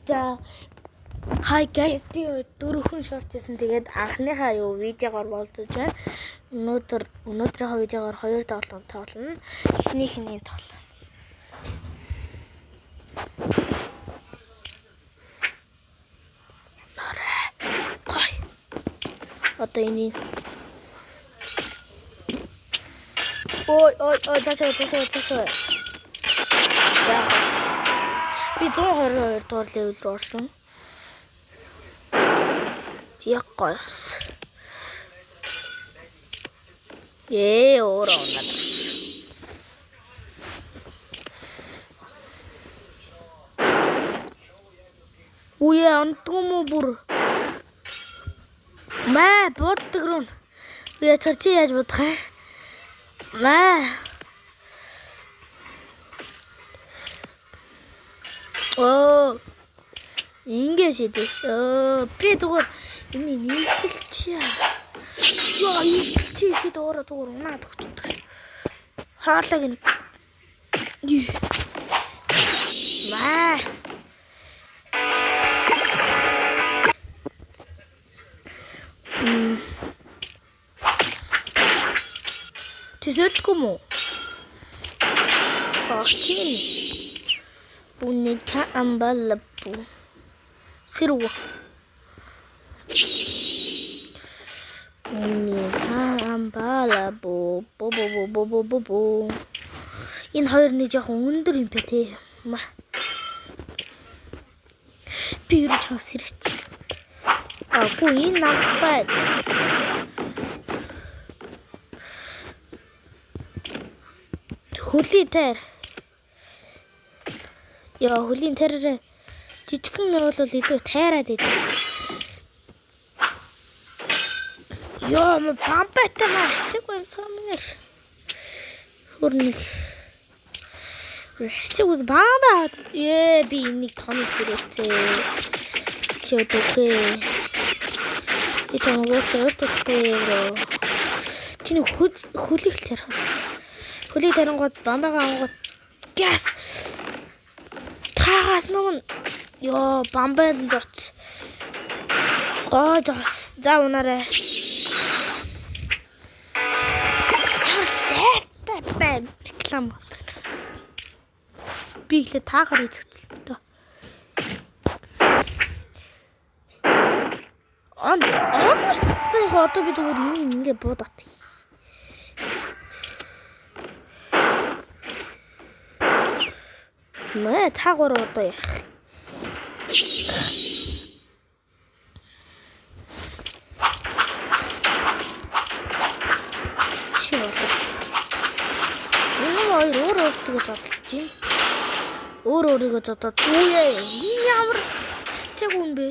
За hi guys би дөрөвхөн шорчсэн тэгээд анхныхаа видеогоор болцож байна. Өнөөдрийнхөө видеогоор хоёр тоглоом тоглоно. Эхнийхний тоглоом. Гой. Одоо энэ ой ташаа. За. Би 122 дугаар левел руу орсон. Яг гойс. Өөрөө унаад. Үе антгому бүр. Маа боддог руу. Би чи яаж бодох вэ? Маа. Оо. Ингээ шидэс. Би зүгээр энэ нийлэлчээ. Яа, нийлэлчээ ихэд өөрөө зүгээр унаад өгчдөг. Хаалаг нь. Маа. Тэсэтгэм үү? Ахин. Буника амбалапу. Сирва. Буника амбалапу. Бо. Энэ хоёр нэг жоохон өндөр юм бэ те. Би юу ч хасэрч. Агүй энэ намтай. Хөлийн тайр. Яа, хөлийн тайраар жижигхэн бол илүү тайраад идэв. Яа, пампатай мачгүй юм самнаш. Хөрнөг. Хэцүү баамаа. Би энийг тоног хэрэгцээ. Чи өдөхөө. Ич амгууртаа чиний хөлийг тарих. Хөлийг тарангууд бамбагаа ангууд газ. Тагаас нүн ёо бамбанд зоц. Гоо за унаарай. Бэм реклам. Би ихлэ таагаар үзэгдэлтэй. Одоо би зүгээр ингэ буудаад. Мэ таагаар одоо яах. Өөрийгөө зодоод үе ямар хэцэг юм бэ?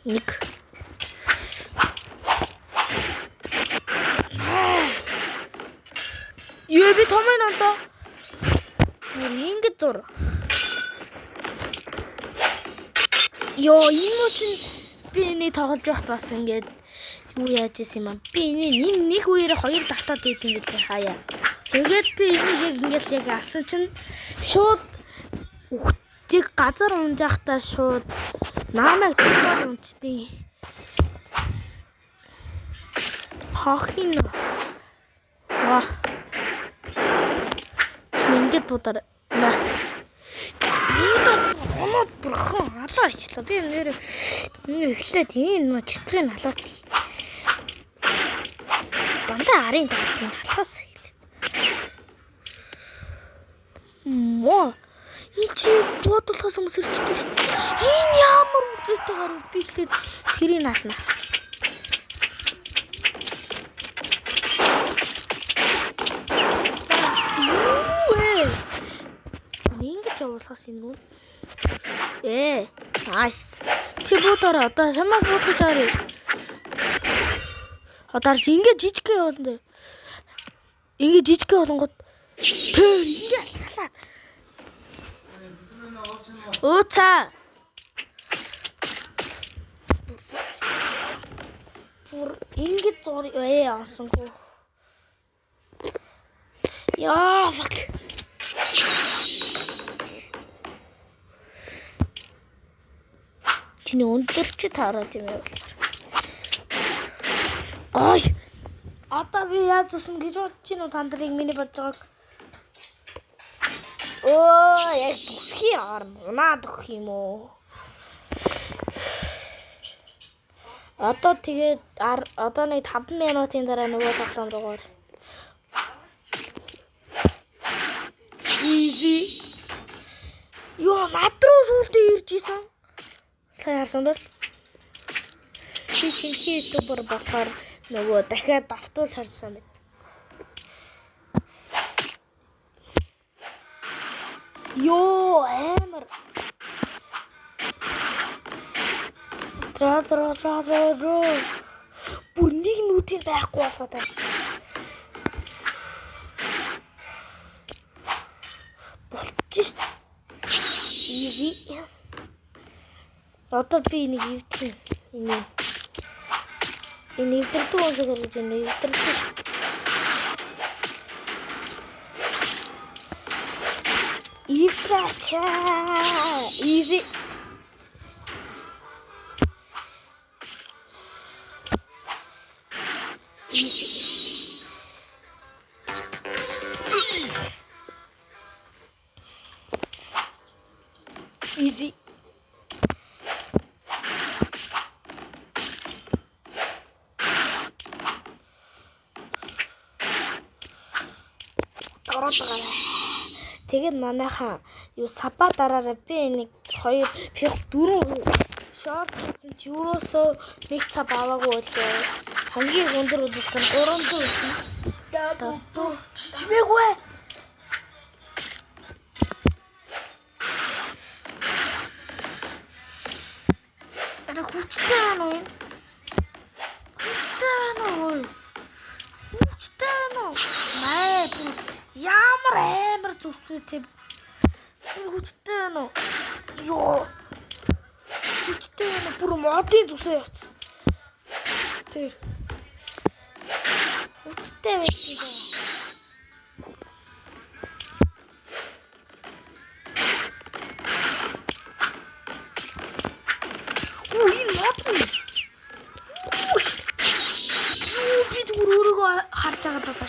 Ник. Юу би томын оноо. Ингэ зур. Ёо энэ чинь би нэг тоглож байхад бас ингээд юу яаж исэн юм аа. Би энэ нэг үеэр хоёр давтаад байдсан гэдэг хаяа. Тэгээд би энийг ингээд яг алсан чинь шууд үхтийг газар унжаахтаа шууд наамайг төлөөр унчдیں۔ Хахин. Ингээд бодоор. Оноод бурхан алаа ичлээ. Би нэр эхлээд энэ читрийн халаат. Дандаа арын дагтын халаас эхлэв. Энэ чи бодлохоос өмнө сэрчдэг ш. Энэ ямар үзэтэй гарав би ихлээр тэрийг наална. Ингэж явуулахаас энэ үү? Nice. Чи бодороо одоо самаа бодож арай. Одоо ингэ жижигхэн явуулна. Ингэ жижигхэн болгоод ингэ халаад. Ууцаа. Бүр ингэ зур авсангүй. Яа, fuck. Чиний өндөрч таараад юм яа болохоор. Ой. Одоо би яаж усан гэж бодож чинь та нарыг миний бодож байгааг. Оо, яг тусхий унаад өгөх юм уу? Одоо тэгээд одоо нэг 5 минутын дараа нөгөө тоглоом руугаар. Easy. Йоо, над руу сүлдээ ирж исэн. Сайн харсан даа. Би шинэ ютубер болохоор нөгөө дахиад давтуулж харсан мэт. Йоо, амар. Тра. Бүр нэг нүдийн байхгүй болоод байна. Болчих. Easy. Одоо би нэг ивдсэн. Энэ ивдэрдэг онцгой гэж энэ ивдэрдэг. Ивдэрч. Easy. Easy. Тэгээд манайхаа юу сапа дараараа би нэг 2 4 шорт хийсэн чи юусоо нэг цаг аваагүй байлээ. Хамгийн өндөр үзсэн 300 байсан. Даа чимээгүй. Ара хүчтэй байна уу? Маа ямар амар зүсвэ тийм. Энэ хүчтэй байна уу? Йоо. Хүчтэй байна. Бүр модын зүсээ явц. Тэр. Хүчтэй байх. Харж байгаа даа.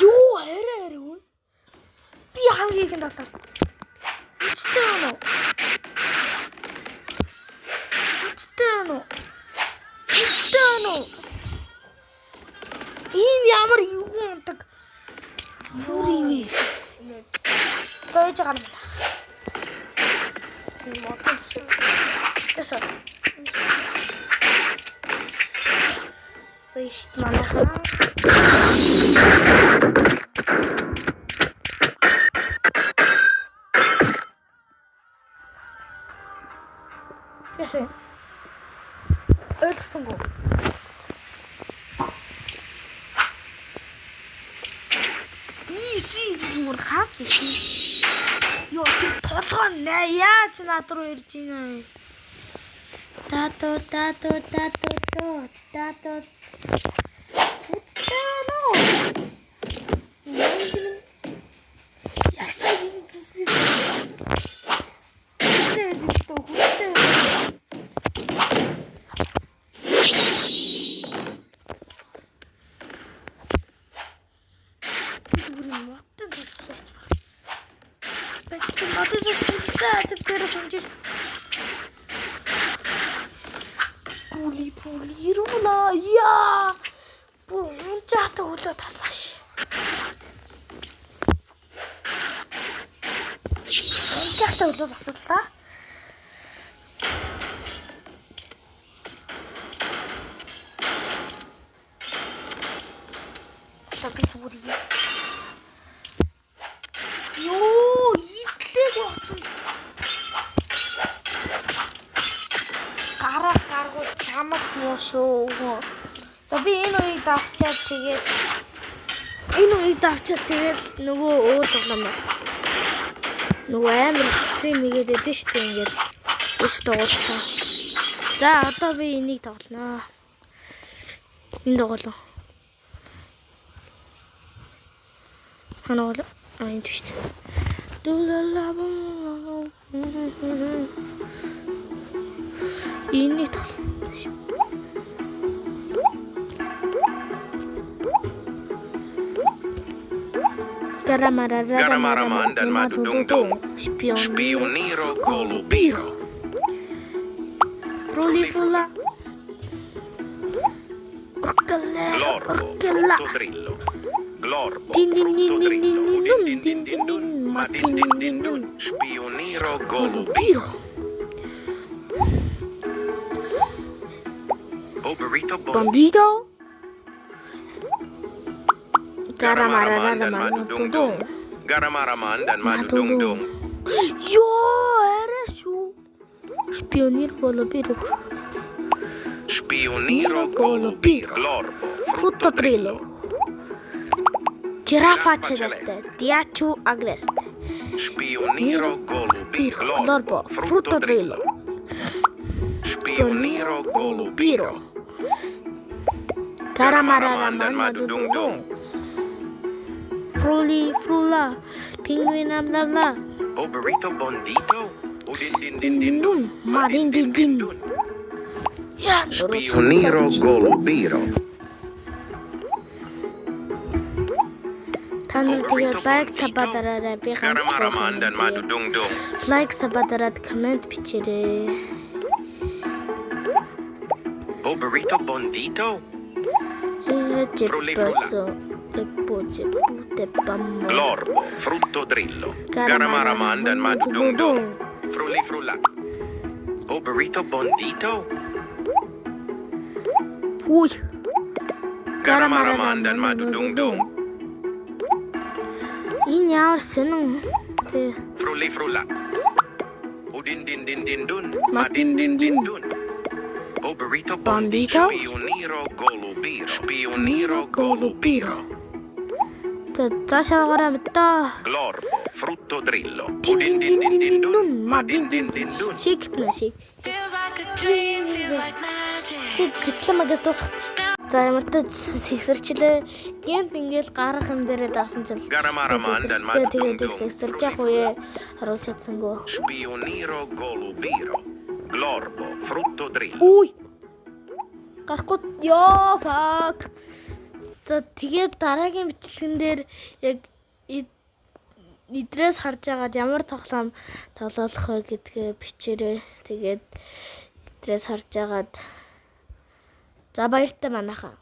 Юу арай би хамгийн ихэнд талаар. Энэ ямар юу унтаг. Юуривэ. Зойж байгаа юм. Энэ мотор. Тэсэ. Фэйст манайхаа. Тэсэ. Ойлгосонгүй. Мөр хаач. Ёо толгой наа яаж над руу ирж байна. Тато. Ясаа би түсээ. Полирула. Яа. Пунчата улаа таслааш. Пунчата улаа таслаа. Tapi сури. Ёо, итлэг болсон. чамд муу шүү. За би энэ үеийг давчаад тэгээд нөгөө өөр тоглоом. Нөгөө амар стрим хийгээд байдсан шүү дээ ингээд. Өш тоглолоо. За одоо би энийг тоглоно. Энэ тоглоо. Ханаа энэ шүү дээ. Энийг тоглоно. Garamaraman dan Madudungdung. Spioniro Golubiro. Frulifrulla. Glorbo, frutto drillo. Glorbo, Din, din, din, frutto din, din, drillo. din, Din, din, din, dun. Ma din, din, din, dun. Spioniro Golubiro. Oberito Bandito. Garamaraman dan Madudungdung. Garamaraman dan Madudungdung. Yo, era su. Spioniro Golubiro. Spioniro Golubiro. Glorbo, Frutto drillo. Giraffa celeste. Diacu agreste. Spioniro Golubiro. Glorbo, frutto drillo. Spioniro Golubiro. Garamaraman dan Madudungdung. Frulla. Penguin bla. Oberito Bondito. Udin din din din Din dun. Ma din din din. Yan. Spioniro Golubiro. Та нар тэгээд лайк сабадараарай. Би Garamaraman dan Madudungdung. лайк сабадараад комент бичээрэй. Oberito Bondito. Жиппосо эппоте паммо. Glorbo, frutto drillo. Garamaraman dan Madudungdung. Frulla. Oberito Bondito. Уй. Garamaraman dan Madudungdung. Энэ ямар сонин тэ Frulla. Udin din din din dun. Ma din din din. Dun. Oberito Bondito. Spioniro Golubiro. Spioniro Golubiro. цаашаа мэдээ. Glorbo, frutto drillo. Din din din din din dun. Ma din din din din dun. Шигтнэ шиг. Feels like a dream, feels like magic. Гэтлэмэгээс дуусах. За ямар ч сэгсэрчлээ. Гэнт ингээл гарах юм дээрээ дарсан чил. Garamaraman dan Тэгээд Madudungdung. сэгсэрч явах үе харуулж чадсангүй. Spioniro Golubiro. Glorbo, frutto drillo. Уй. Гарахгүй ёо fuck. За тэгээд дараагийн бичлэгэн дээр яг идрээс харж агаад ямар тоглоом тоглох вэ гэдгээ бичээрэй. Тэгээд идрээс харж агаад за баяртай манайхаа.